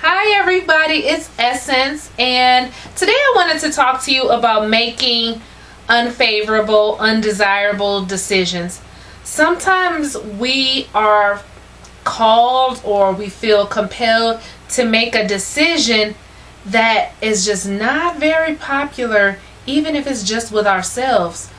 Hi everybody, it's Essence, and today I wanted to talk to you about making unfavorable, undesirable decisions. Sometimes we are called or we feel compelled to make a decision that is just not very popular, even if it's just with ourselves.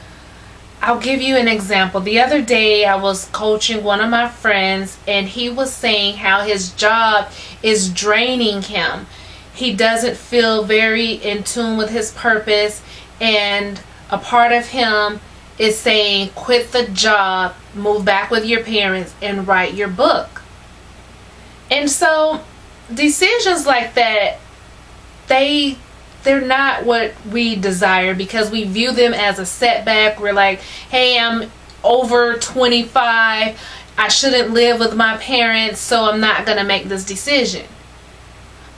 I'll give you an example. The other day I was coaching one of my friends, and he was saying how his job is draining him. He doesn't feel very in tune with his purpose, and a part of him is saying quit the job, move back with your parents, and write your book. And so decisions like that, they're not what we desire because we view them as a setback. We're like, hey, I'm over 25. I shouldn't live with my parents, so I'm not going to make this decision.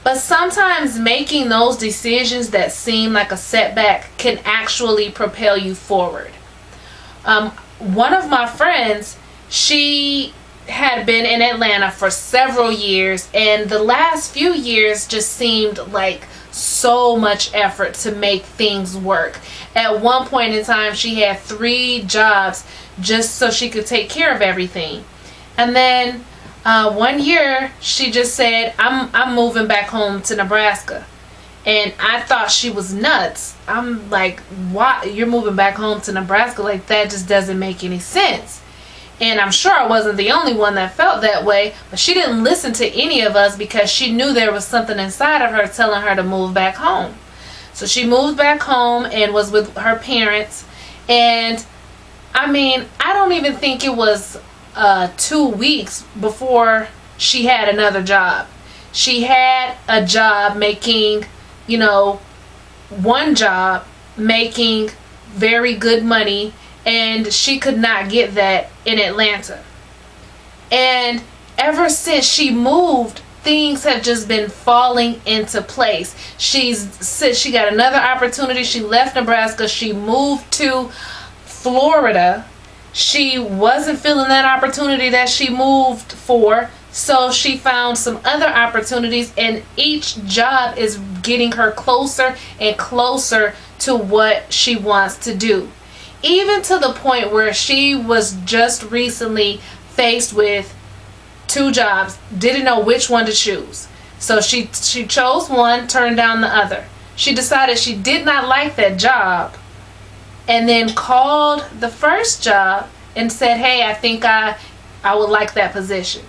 But sometimes making those decisions that seem like a setback can actually propel you forward. One of my friends, she had been in Atlanta for several years, and the last few years just seemed like so much effort to make things work. At one point in time, she had 3 jobs just so she could take care of everything. And then one year she just said, I'm moving back home to Nebraska. And I thought she was nuts. I'm like, why? You're moving back home to Nebraska? Like, that just doesn't make any sense. And I'm sure I wasn't the only one that felt that way, but she didn't listen to any of us because she knew there was something inside of her telling her to move back home. So she moved back home and was with her parents. And I mean, I don't even think it was 2 weeks before she had another job. She had a job making, one job making very good money, and she could not get that in Atlanta. And ever since she moved, things have just been falling into place. She got another opportunity. She left Nebraska. She moved to Florida. She wasn't feeling that opportunity that she moved for, so she found some other opportunities, and each job is getting her closer and closer to what she wants to do. Even to the point where she was just recently faced with 2 jobs, didn't know which one to choose. So she chose one, turned down the other. She decided she did not like that job, and then called the first job and said, hey, I think I would like that position.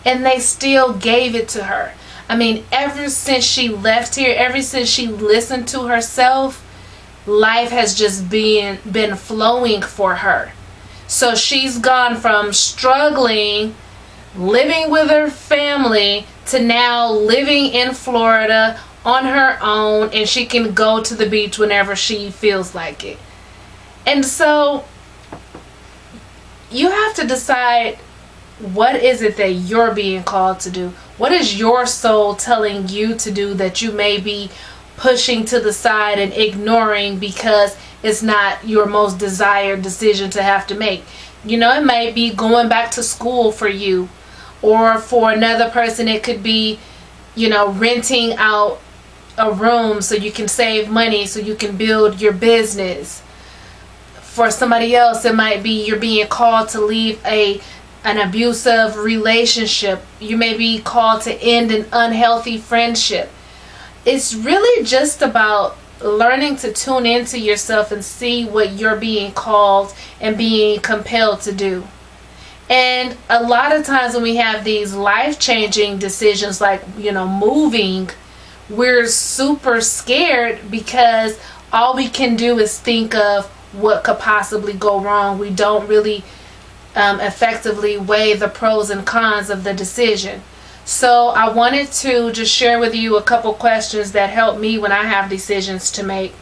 And they still gave it to her. I mean, ever since she left here, ever since she listened to herself, life has just been flowing for her. So she's gone from struggling, living with her family, to now living in Florida on her own, and she can go to the beach whenever she feels like it. And so you have to decide, what is it that you're being called to do? What is your soul telling you to do that you may be pushing to the side and ignoring because it's not your most desired decision to have to make? It might be going back to school for you, or for another person it could be, renting out a room so you can save money so you can build your business. For somebody else, it might be you're being called to leave an abusive relationship. You may be called to end an unhealthy friendship. It's really just about learning to tune into yourself and see what you're being called and being compelled to do. And a lot of times when we have these life-changing decisions like, moving, we're super scared because all we can do is think of what could possibly go wrong. We don't really effectively weigh the pros and cons of the decision. So I wanted to just share with you a couple questions that help me when I have decisions to make.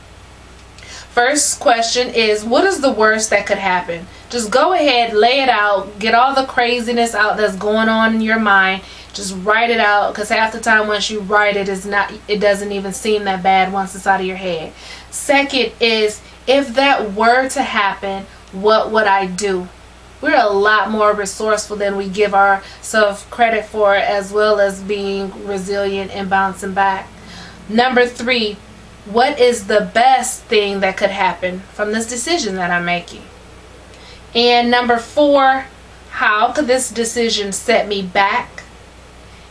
First question is, what is the worst that could happen? Just go ahead, lay it out, get all the craziness out that's going on in your mind. Just write it out, because half the time once you write it, it doesn't even seem that bad once it's out of your head. Second is, if that were to happen, what would I do? We're a lot more resourceful than we give ourselves credit for, as well as being resilient and bouncing back. Number 3, what is the best thing that could happen from this decision that I'm making? And number 4, how could this decision set me back?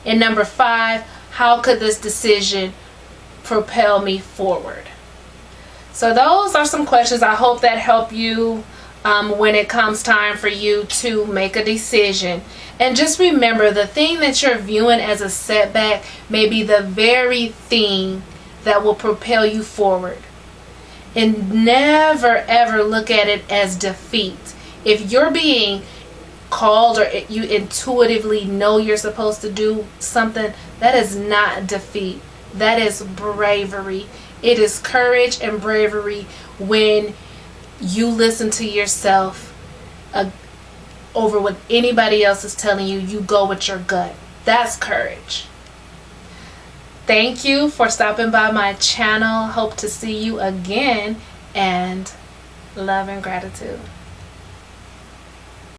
And number 5, how could this decision propel me forward? So those are some questions. I hope that help you when it comes time for you to make a decision. And just remember, the thing that you're viewing as a setback may be the very thing that will propel you forward. And never ever look at it as defeat. If you're being called, or you intuitively know you're supposed to do something, that is not defeat. That is bravery. It is courage and bravery when you listen to yourself over what anybody else is telling you. You go with your gut. That's courage. Thank you for stopping by my channel. Hope to see you again, and love and gratitude.